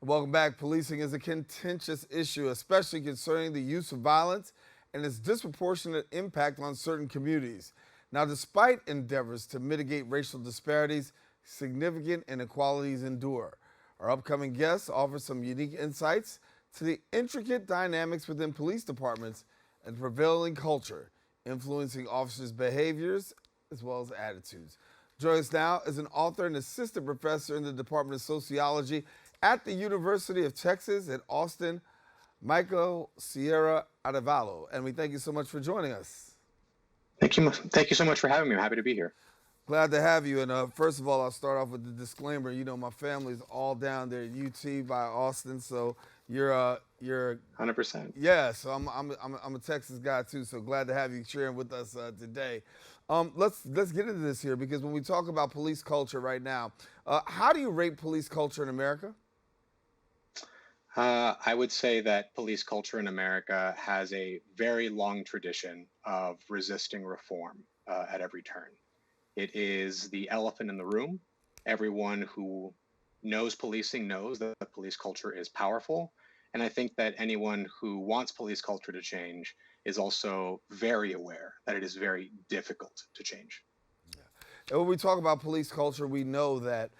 Welcome back. Policing is a contentious issue, especially concerning the use of violence and its disproportionate impact on certain communities. Now, despite endeavors to mitigate racial disparities, significant inequalities endure. Our upcoming guests offer some unique insights to the intricate dynamics within police departments and prevailing culture, influencing officers' behaviors as well as attitudes. Joining us now is an author and assistant professor in the Department of Sociology at the University of Texas at Austin, Michael Sierra-Arévalo. And we thank you so much for joining us. Thank you. Thank you so much for having me. I'm happy to be here. Glad to have you. And first of all, I'll start off with the disclaimer. You know, my family's all down there at UT by Austin, so you're 100%. yeah. So I'm a Texas guy too. So glad to have you sharing with us today. Let's get into this here because when we talk about police culture right now, how do you rate police culture in America? I would say that police culture in America has a very long tradition of resisting reform at every turn. It is the elephant in the room. Everyone who knows policing knows that the police culture is powerful. And I think that anyone who wants police culture to change is also very aware that it is very difficult to change. And when we talk about police culture, we know that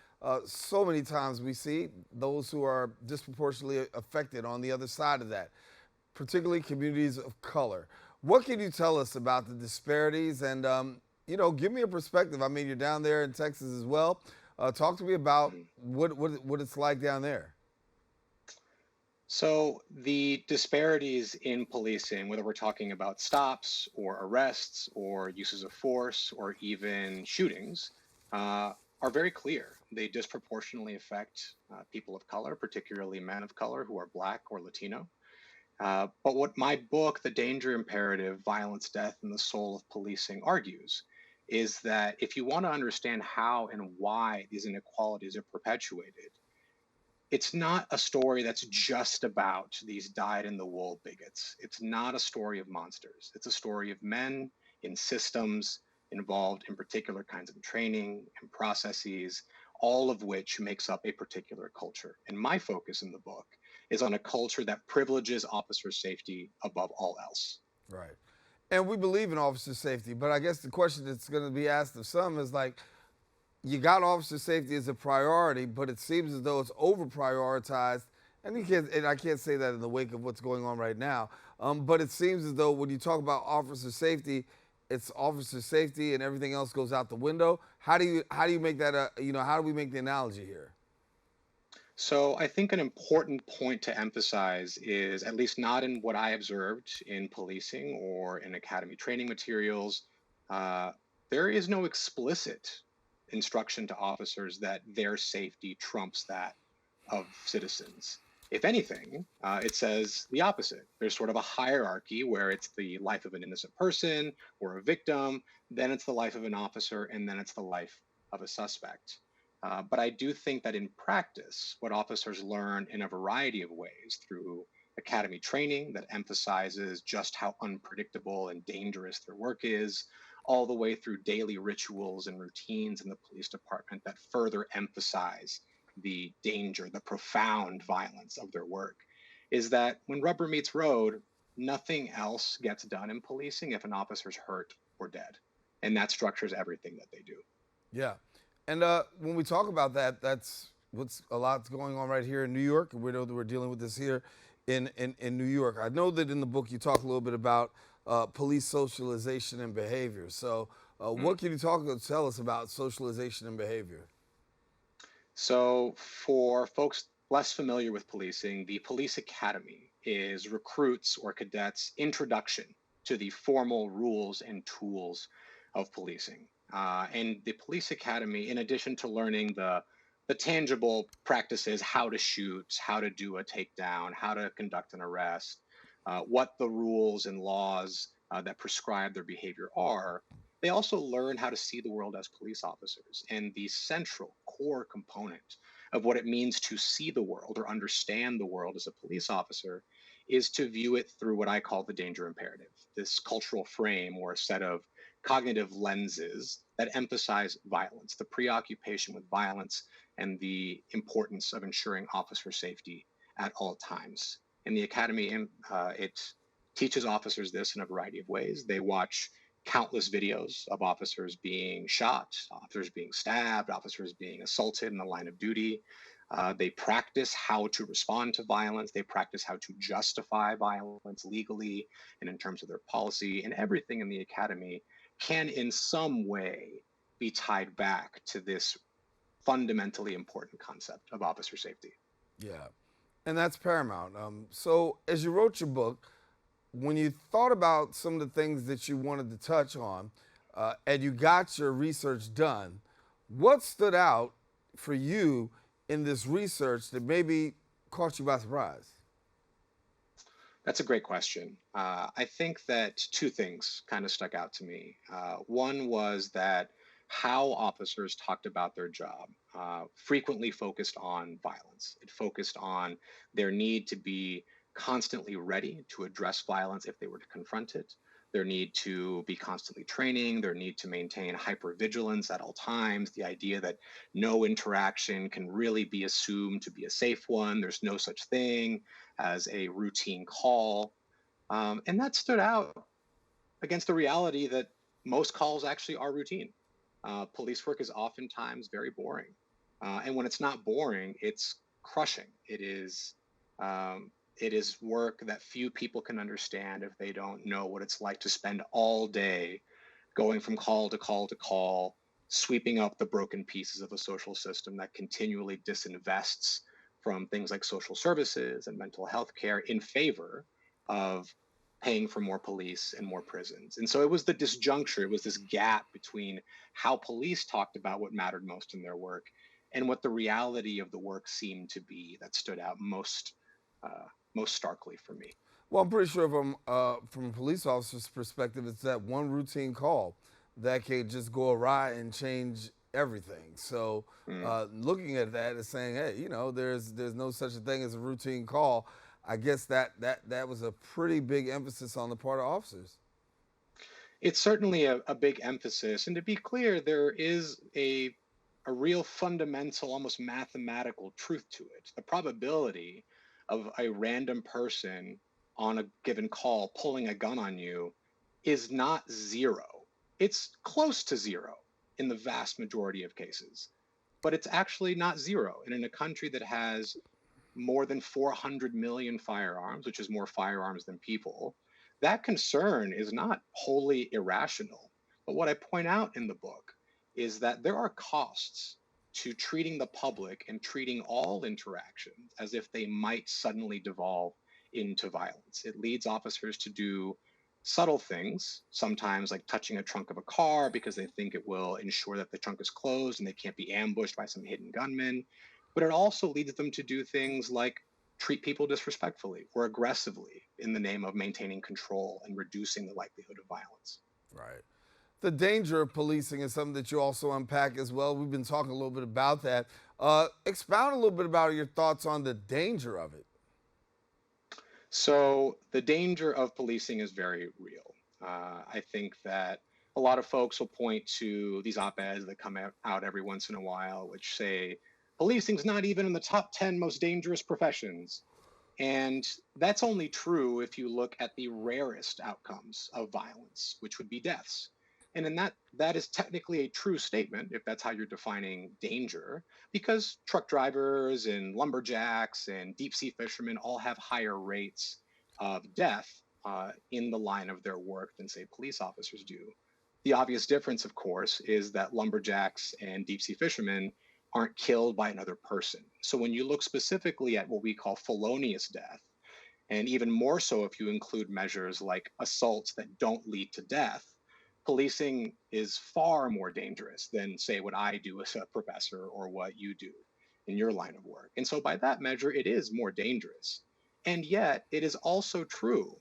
so many times we see those who are disproportionately affected on the other side of that, particularly communities of color. What can you tell us about the disparities and, give me a perspective. I mean, you're down there in Texas as well. Talk to me about what it's like down there. So the disparities in policing, whether we're talking about stops or arrests or uses of force or even shootings, are very clear. They disproportionately affect people of color, particularly men of color who are Black or Latino. But what my book, The Danger Imperative, Violence, Death, and the Soul of Policing argues is that if you want to understand how and why these inequalities are perpetuated, it's not a story that's just about these dyed-in-the-wool bigots. It's not a story of monsters. It's a story of men in systems involved in particular kinds of training and processes, all of which makes up a particular culture. And my focus in the book is on a culture that privileges officer safety above all else. Right. And we believe in officer safety, but I guess the question that's going to be asked of some is like, you got officer safety as a priority, but it seems as though it's over prioritized. And I can't say that in the wake of what's going on right now. But it seems as though when you talk about officer safety, it's officer safety and everything else goes out the window. How do you make that how do we make the analogy here? So I think an important point to emphasize is, at least not in what I observed in policing or in academy training materials, there is no explicit instruction to officers that their safety trumps that of citizens. If anything, it says the opposite. There's sort of a hierarchy where it's the life of an innocent person or a victim, then it's the life of an officer, and then it's the life of a suspect. But I do think that in practice, what officers learn in a variety of ways through academy training that emphasizes just how unpredictable and dangerous their work is, all the way through daily rituals and routines in the police department that further emphasize the danger, the profound violence of their work, is that when rubber meets road, nothing else gets done in policing if an officer's hurt or dead. And that structures everything that they do. Yeah. And when we talk about that, that's what's a lot's going on right here in New York. And we know that we're dealing with this here in New York. I know that in the book you talk a little bit about police socialization and behavior. So what can you tell us about socialization and behavior? So for folks less familiar with policing, the police academy is recruits or cadets' introduction to the formal rules and tools of policing. And the police academy, in addition to learning the tangible practices, how to shoot, how to do a takedown, how to conduct an arrest, what the rules and laws that prescribe their behavior are, they also learn how to see the world as police officers. And the central core component of what it means to see the world or understand the world as a police officer is to view it through what I call the danger imperative, this cultural frame or a set of cognitive lenses that emphasize violence, the preoccupation with violence and the importance of ensuring officer safety at all times. And the academy, it teaches officers this in a variety of ways. They watch countless videos of officers being shot, officers being stabbed, officers being assaulted in the line of duty. They practice how to respond to violence. They practice how to justify violence legally and in terms of their policy. And everything in the academy can, in some way, be tied back to this fundamentally important concept of officer safety. Yeah, and that's paramount. So, as you wrote your book, when you thought about some of the things that you wanted to touch on, and you got your research done, what stood out for you in this research that maybe caught you by surprise? That's a great question. I think that two things kind of stuck out to me. One was that how officers talked about their job frequently focused on violence. It focused on their need to be constantly ready to address violence if they were to confront it, their need to be constantly training, their need to maintain hypervigilance at all times, the idea that no interaction can really be assumed to be a safe one. There's no such thing as a routine call. And that stood out against the reality that most calls actually are routine. Police work is oftentimes very boring. And when it's not boring, it's crushing. It is work that few people can understand if they don't know what it's like to spend all day going from call to call to call, sweeping up the broken pieces of a social system that continually disinvests from things like social services and mental health care in favor of paying for more police and more prisons. And so it was the disjuncture, it was this gap between how police talked about what mattered most in their work and what the reality of the work seemed to be that stood out most starkly for me. Well, I'm pretty sure from a police officer's perspective, it's that one routine call that can just go awry and change everything. So, Mm. looking at that and saying, hey, there's no such a thing as a routine call. I guess that was a pretty big emphasis on the part of officers. It's certainly a big emphasis. And to be clear, there is a real fundamental, almost mathematical truth to it. The probability of a random person on a given call pulling a gun on you is not zero. It's close to zero in the vast majority of cases, but it's actually not zero. And in a country that has more than 400 million firearms, which is more firearms than people, that concern is not wholly irrational. But what I point out in the book is that there are costs to treating the public and treating all interactions as if they might suddenly devolve into violence. It leads officers to do subtle things, sometimes like touching a trunk of a car because they think it will ensure that the trunk is closed and they can't be ambushed by some hidden gunman. But it also leads them to do things like treat people disrespectfully or aggressively in the name of maintaining control and reducing the likelihood of violence. Right. The danger of policing is something that you also unpack as well. We've been talking a little bit about that. Expound a little bit about your thoughts on the danger of it. So the danger of policing is very real. I think that a lot of folks will point to these op-eds that come out every once in a while, which say policing's not even in the top 10 most dangerous professions. And that's only true if you look at the rarest outcomes of violence, which would be deaths. And in that is technically a true statement, if that's how you're defining danger, because truck drivers and lumberjacks and deep sea fishermen all have higher rates of death in the line of their work than, say, police officers do. The obvious difference, of course, is that lumberjacks and deep sea fishermen aren't killed by another person. So when you look specifically at what we call felonious death, and even more so if you include measures like assaults that don't lead to death, policing is far more dangerous than, say, what I do as a professor or what you do in your line of work. And so by that measure, it is more dangerous. And yet, it is also true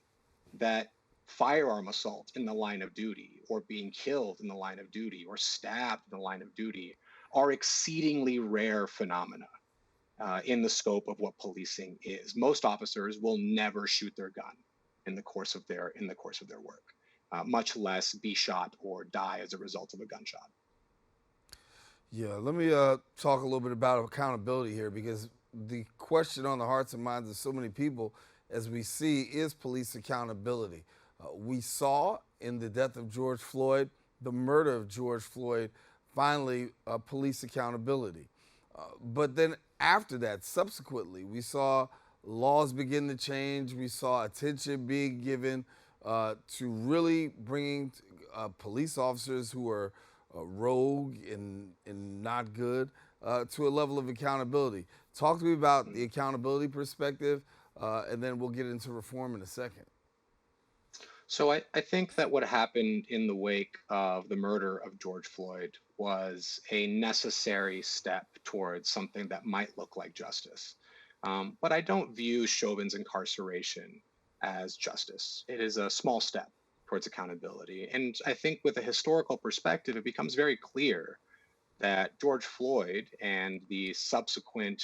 that firearm assault in the line of duty, or being killed in the line of duty, or stabbed in the line of duty are exceedingly rare phenomena in the scope of what policing is. Most officers will never shoot their gun in the course of their work, much less be shot or die as a result of a gunshot. Yeah, let me talk a little bit about accountability here because the question on the hearts and minds of so many people, as we see, is police accountability. We saw in the death of George Floyd, the murder of George Floyd, finally police accountability. But then after that, subsequently, we saw laws begin to change. We saw attention being given to really bringing police officers who are rogue and not good to a level of accountability. Talk to me about the accountability perspective, and then we'll get into reform in a second. So I think that what happened in the wake of the murder of George Floyd was a necessary step towards something that might look like justice. But I don't view Chauvin's incarceration as justice. It is a small step towards accountability. And I think with a historical perspective, it becomes very clear that George Floyd and the subsequent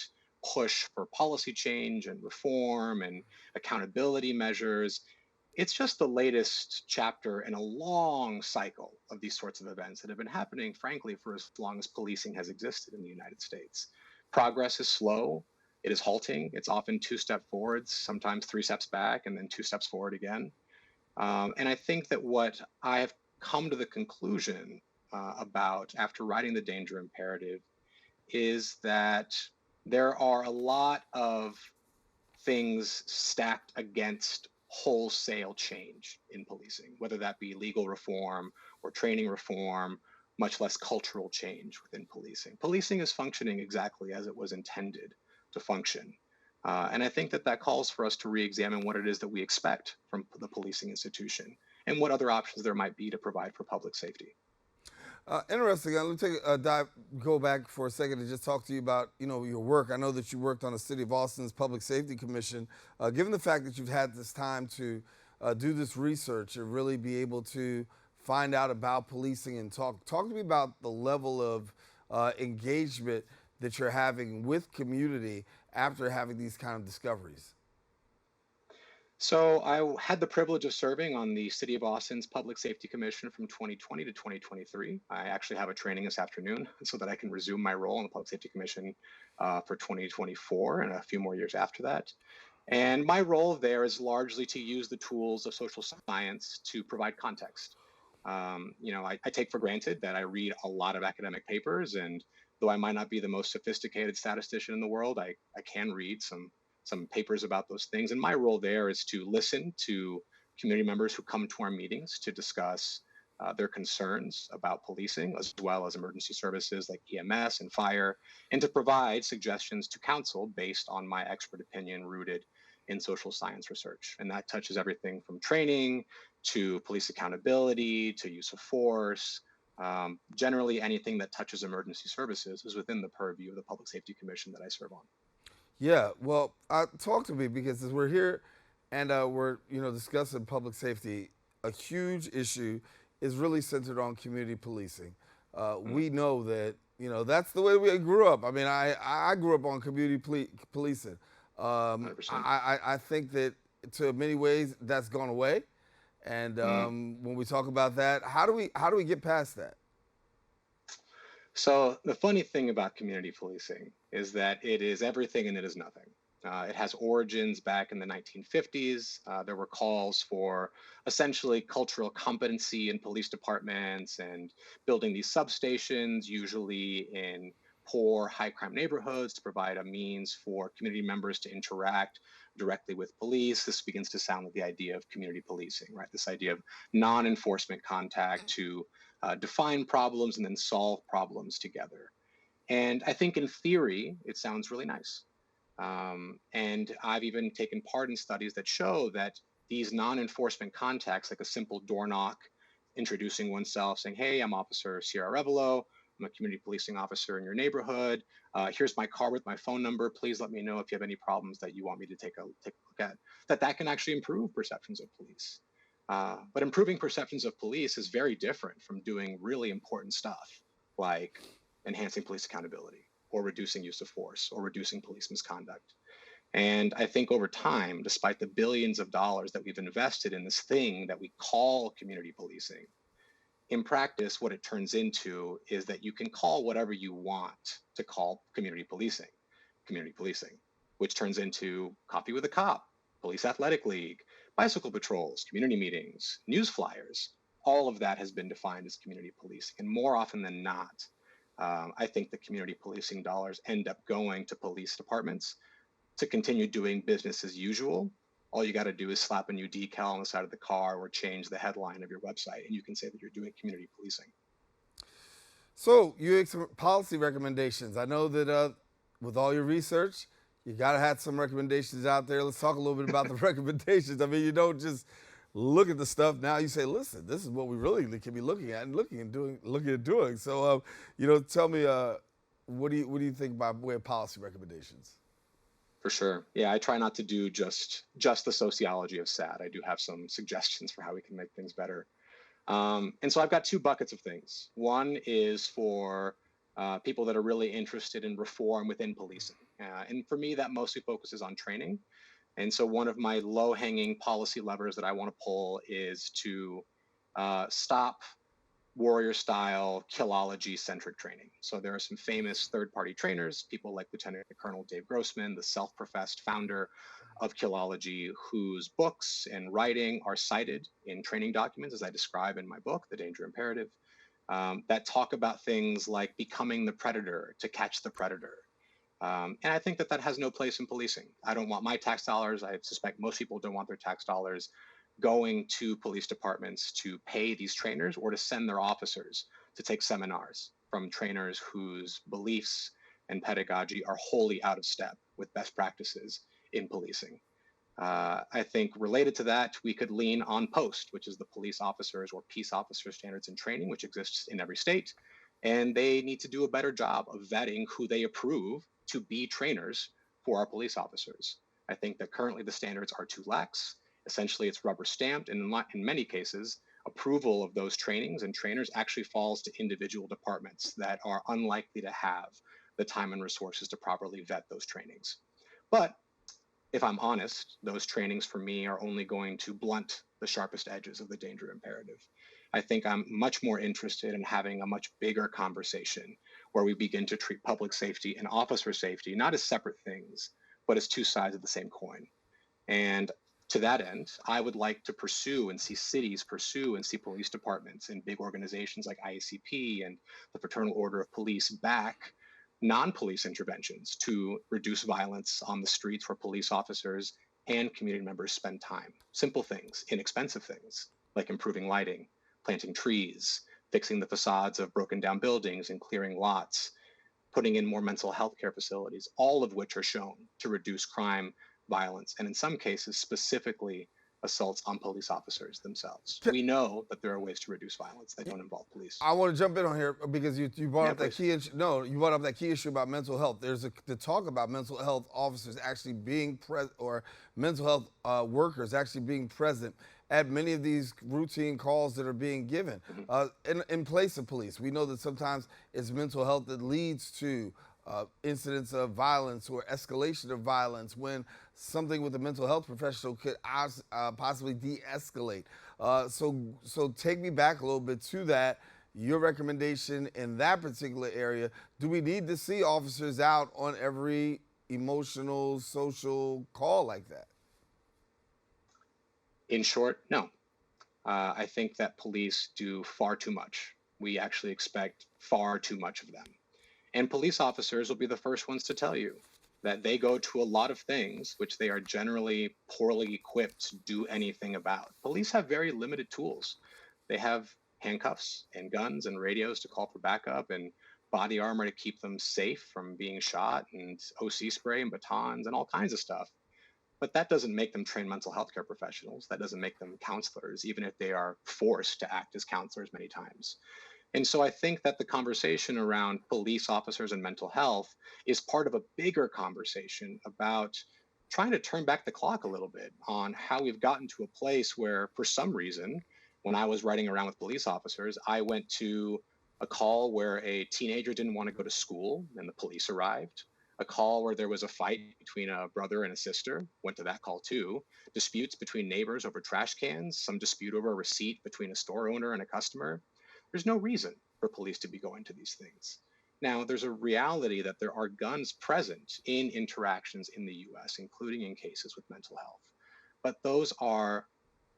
push for policy change and reform and accountability measures, it's just the latest chapter in a long cycle of these sorts of events that have been happening, frankly, for as long as policing has existed in the United States. Progress is slow, it is halting, it's often two steps forwards, sometimes three steps back, and then two steps forward again. And I think that what I have come to the conclusion about after writing The Danger Imperative is that there are a lot of things stacked against wholesale change in policing, whether that be legal reform or training reform, much less cultural change within policing. Policing is functioning exactly as it was intended to function. And I think that that calls for us to re-examine what it is that we expect from the policing institution and what other options there might be to provide for public safety. Interesting. Let me take a go back for a second and just talk to you about your work. I know that you worked on the City of Austin's Public Safety Commission. Given the fact that you've had this time to do this research and really be able to find out about policing and talk to me about the level of engagement that you're having with community after having these kind of discoveries. So I had the privilege of serving on the City of Austin's Public Safety Commission from 2020 to 2023. I actually have a training this afternoon so that I can resume my role in the Public Safety Commission for 2024 and a few more years after that. And my role there is largely to use the tools of social science to provide context. I take for granted that I read a lot of academic papers, and though I might not be the most sophisticated statistician in the world, I can read some papers about those things. And my role there is to listen to community members who come to our meetings to discuss their concerns about policing, as well as emergency services like EMS and fire, and to provide suggestions to council based on my expert opinion rooted in social science research. And that touches everything from training to police accountability to use of force. Generally, anything that touches emergency services is within the purview of the Public Safety Commission that I serve on. Yeah, well, talk to me because as we're here and we're discussing public safety, a huge issue is really centered on community policing. We know that that's the way we grew up. I mean, I grew up on community policing. 100%. I think that to many ways that's gone away, and when we talk about that, how do we get past that? So the funny thing about community policing is that it is everything and it is nothing. It has origins back in the 1950s. There were calls for essentially cultural competency in police departments and building these substations, usually in poor, high crime neighborhoods, to provide a means for community members to interact directly with police. This begins to sound like the idea of community policing, right? This idea of non enforcement contact to define problems and then solve problems together. And I think in theory, it sounds really nice. And I've even taken part in studies that show that these non-enforcement contacts, like a simple door knock, introducing oneself, saying, "Hey, I'm Officer Sierra-Arévalo. I'm a community policing officer in your neighborhood. Here's my card with my phone number. Please let me know if you have any problems that you want me to take a look at." That can actually improve perceptions of police. But improving perceptions of police is very different from doing really important stuff like enhancing police accountability or reducing use of force or reducing police misconduct. And I think over time, despite the billions of dollars that we've invested in this thing that we call community policing, In practice, what it turns into is that you can call whatever you want to call community policing, which turns into coffee with a cop, police athletic league, bicycle patrols, community meetings, news flyers. All of that has been defined as community policing. And more often than not, I think the community policing dollars end up going to police departments to continue doing business as usual. All you got to do is slap a new decal on the side of the car or change the headline of your website, and you can say that you're doing community policing. So you make some policy recommendations. I know that with all your research, you got to have some recommendations out there. Let's talk a little bit about the recommendations. I mean, you don't just look at the stuff. Now you say, listen, this is what we really can be looking at and looking at doing. So, tell me, what do you think by way of policy recommendations? For sure. Yeah, I try not to do just the sociology of SAD. I do have some suggestions for how we can make things better. And so I've got two buckets of things. One is for people that are really interested in reform within policing. And for me, that mostly focuses on training. And so one of my low-hanging policy levers that I want to pull is to stop warrior-style, killology-centric training. So there are some famous third-party trainers, people like Lieutenant Colonel Dave Grossman, the self-professed founder of Killology, whose books and writing are cited in training documents, as I describe in my book, The Danger Imperative, that talk about things like becoming the predator to catch the predator. And I think that has no place in policing. I don't want my tax dollars. I suspect most people don't want their tax dollars going to police departments to pay these trainers or to send their officers to take seminars from trainers whose beliefs and pedagogy are wholly out of step with best practices in policing. I think related to that, we could lean on POST, which is the police officers or peace officer standards and training, which exists in every state. And they need to do a better job of vetting who they approve to be trainers for our police officers. I think that currently the standards are too lax. Essentially, it's rubber stamped, and in many cases, approval of those trainings and trainers actually falls to individual departments that are unlikely to have the time and resources to properly vet those trainings. But if I'm honest, those trainings for me are only going to blunt the sharpest edges of the danger imperative. I think I'm much more interested in having a much bigger conversation where we begin to treat public safety and officer safety not as separate things, but as two sides of the same coin. And to that end, I would like to pursue and see cities pursue and see police departments and big organizations like IACP and the Fraternal Order of Police back non-police interventions to reduce violence on the streets where police officers and community members spend time. Simple things, inexpensive things, like improving lighting, planting trees, fixing the facades of broken down buildings and clearing lots, putting in more mental health care facilities, all of which are shown to reduce crime, violence, and in some cases, specifically assaults on police officers themselves. We know that there are ways to reduce violence that don't involve police. I want to jump in on here because you brought up that key issue. No, you brought up that key issue about mental health. There's the talk about mental health officers actually being present, or mental health workers actually being present at many of these routine calls that are being given in place of police. We know that sometimes it's mental health that leads to incidents of violence or escalation of violence when something with a mental health professional could possibly de-escalate. So take me back a little bit to that. Your recommendation in that particular area, do we need to see officers out on every emotional, social call like that? In short, no. I think that police do far too much. We actually expect far too much of them. And police officers will be the first ones to tell you that they go to a lot of things which they are generally poorly equipped to do anything about. Police have very limited tools. They have handcuffs and guns and radios to call for backup and body armor to keep them safe from being shot and OC spray and batons and all kinds of stuff. But that doesn't make them trained mental health care professionals. That doesn't make them counselors, even if they are forced to act as counselors many times. And so I think that the conversation around police officers and mental health is part of a bigger conversation about trying to turn back the clock a little bit on how we've gotten to a place where, for some reason, when I was riding around with police officers, I went to a call where a teenager didn't want to go to school and the police arrived. A call where there was a fight between a brother and a sister, went to that call too. Disputes between neighbors over trash cans, some dispute over a receipt between a store owner and a customer. there's no reason for police to be going to these things. Now, there's a reality that there are guns present in interactions in the US, including in cases with mental health. But those are,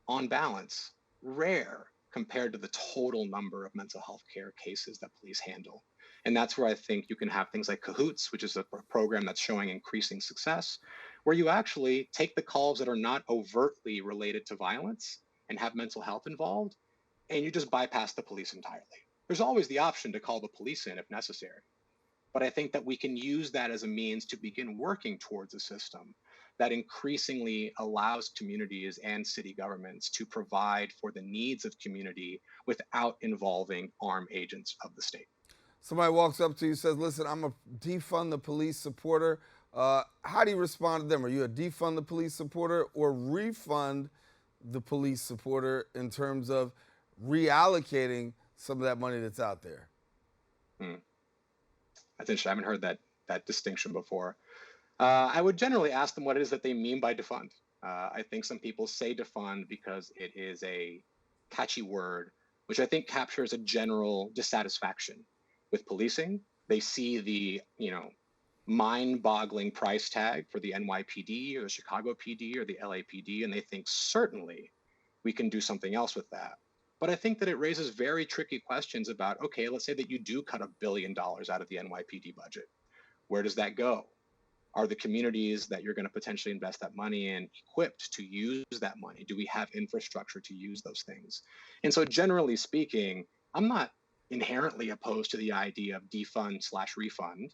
on balance, rare compared to the total number of mental health care cases that police handle. And that's where I think you can have things like Cahoots, which is a program that's showing increasing success, where you actually take the calls that are not overtly related to violence and have mental health involved, and you just bypass the police entirely. There's always the option to call the police in if necessary. But I think that we can use that as a means to begin working towards a system that increasingly allows communities and city governments to provide for the needs of community without involving armed agents of the state. Somebody walks up to you and says, listen, I'm a defund the police supporter. How do you respond to them? Are you a defund the police supporter or refund the police supporter in terms of reallocating some of that money that's out there? That's interesting. I haven't heard that distinction before. I would generally ask them what it is that they mean by defund. I think some people say defund because it is a catchy word, which I think captures a general dissatisfaction with policing. They see the, mind-boggling price tag for the NYPD or the Chicago PD or the LAPD, and they think certainly we can do something else with that. But I think that it raises very tricky questions about, okay, let's say that you do cut $1 billion out of the NYPD budget. Where does that go? Are the communities that you're going to potentially invest that money in equipped to use that money? Do we have infrastructure to use those things? And so generally speaking, I'm not inherently opposed to the idea of defund/refund,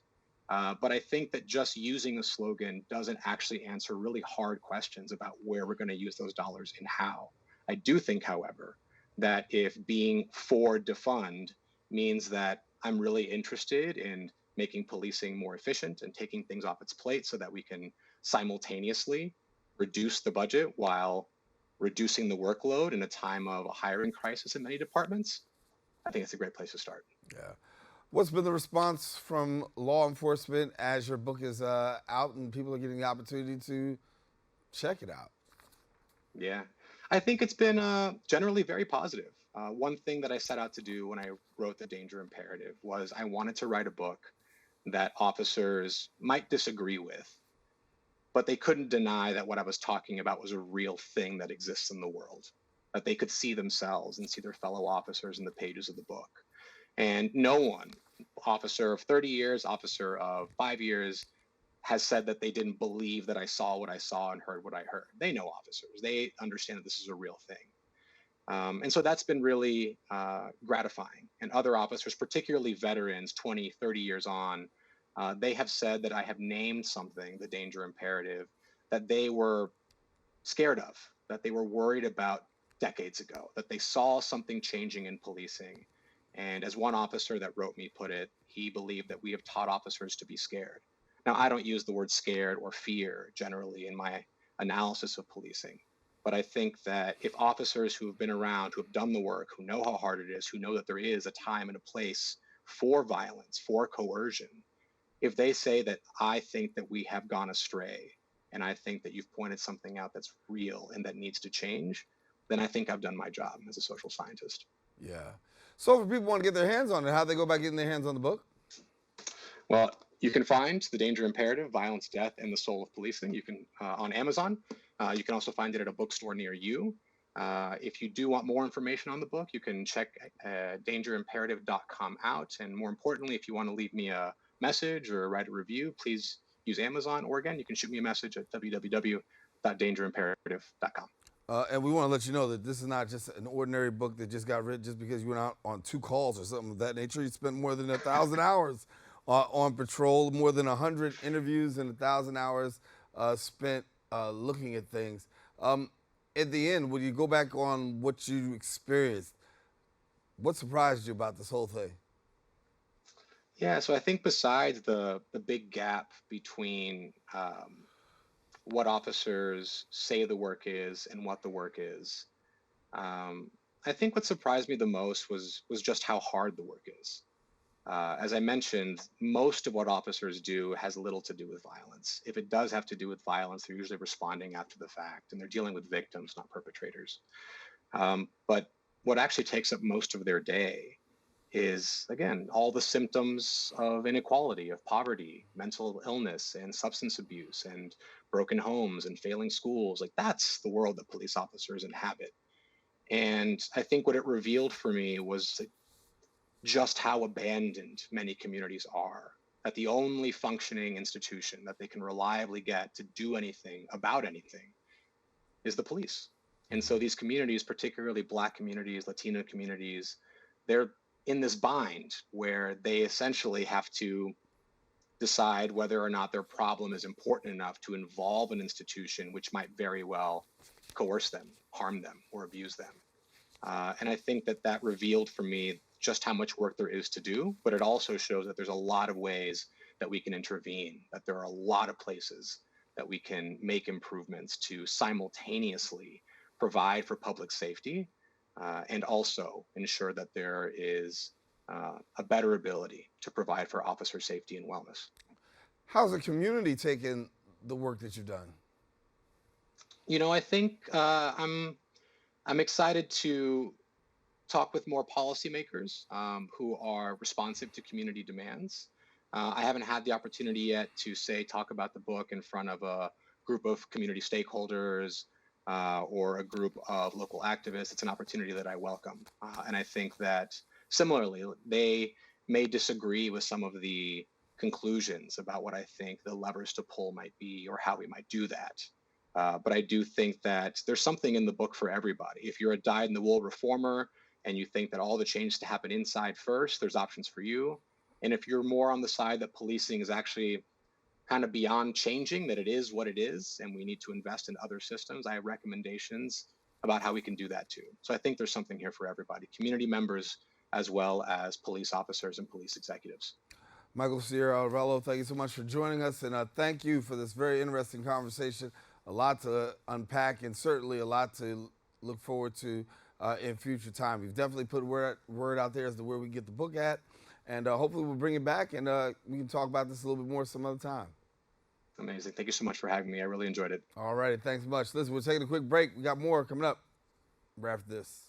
but I think that just using a slogan doesn't actually answer really hard questions about where we're going to use those dollars and how. I do think, however, that if being for defund means that I'm really interested in making policing more efficient and taking things off its plate so that we can simultaneously reduce the budget while reducing the workload in a time of a hiring crisis in many departments, I think it's a great place to start. Yeah. What's been the response from law enforcement as your book is out and people are getting the opportunity to check it out? Yeah, I think it's been generally very positive. One thing that I set out to do when I wrote The Danger Imperative was I wanted to write a book that officers might disagree with, but they couldn't deny that what I was talking about was a real thing that exists in the world, that they could see themselves and see their fellow officers in the pages of the book. And no one, officer of 30 years, officer of 5 years, has said that they didn't believe that I saw what I saw and heard what I heard. They know officers. They understand that this is a real thing. And so that's been really gratifying. And other officers, particularly veterans, 20, 30 years on, they have said that I have named something, the danger imperative, that they were scared of, that they were worried about decades ago, that they saw something changing in policing. And as one officer that wrote me put it, he believed that we have taught officers to be scared. Now, I don't use the word scared or fear generally in my analysis of policing. But I think that if officers who have been around, who have done the work, who know how hard it is, who know that there is a time and a place for violence, for coercion, if they say that I think that we have gone astray, and I think that you've pointed something out that's real and that needs to change, then I think I've done my job as a social scientist. Yeah. So if people want to get their hands on it, how do they go about getting their hands on the book? Well, you can find The Danger Imperative, Violence, Death, and the Soul of Policing. You can on Amazon. You can also find it at a bookstore near you. If you do want more information on the book, you can check dangerimperative.com out. And more importantly, if you want to leave me a message or write a review, please use Amazon. Or again, you can shoot me a message at www.dangerimperative.com. And we want to let you know that this is not just an ordinary book that just got written just because you went out on 2 calls or something of that nature. You spent more than 1,000 hours on patrol, more than 100 interviews and 1,000 hours spent looking at things. At the end, when you go back on what you experienced, what surprised you about this whole thing? Yeah, so I think besides the big gap between what officers say the work is and what the work is, I think what surprised me the most was just how hard the work is. As I mentioned, most of what officers do has little to do with violence. If it does have to do with violence, they're usually responding after the fact, and they're dealing with victims, not perpetrators. But what actually takes up most of their day is, again, all the symptoms of inequality, of poverty, mental illness, and substance abuse, and broken homes and failing schools. Like, that's the world that police officers inhabit. And I think what it revealed for me was just how abandoned many communities are. That the only functioning institution that they can reliably get to do anything about anything is the police. And so these communities, particularly Black communities, Latino communities, they're in this bind where they essentially have to decide whether or not their problem is important enough to involve an institution which might very well coerce them, harm them, or abuse them. And I think that that revealed for me just how much work there is to do, but it also shows that there's a lot of ways that we can intervene, that there are a lot of places that we can make improvements to simultaneously provide for public safety and also ensure that there is a better ability to provide for officer safety and wellness. How's the community taking the work that you've done? You know, I think I'm excited to talk with more policymakers who are responsive to community demands. I haven't had the opportunity yet to say talk about the book in front of a group of community stakeholders or a group of local activists. It's an opportunity that I welcome. And I think that similarly, they may disagree with some of the conclusions about what I think the levers to pull might be or how we might do that. But I do think that there's something in the book for everybody. If you're a dyed-in-the-wool reformer and you think that all the change to happen inside first, there's options for you. And if you're more on the side that policing is actually kind of beyond changing, that it is what it is, and we need to invest in other systems, I have recommendations about how we can do that too. So I think there's something here for everybody, community members as well as police officers and police executives. Michael Sierra-Arévalo, thank you so much for joining us, and thank you for this very interesting conversation. A lot to unpack and certainly a lot to look forward to in future time. We've definitely put word out there as to where we can get the book at, and hopefully we'll bring it back and we can talk about this a little bit more some other time. Amazing. Thank you so much for having me. I really enjoyed it. All righty. Thanks much. Listen, we're taking a quick break. We got more coming up right after this.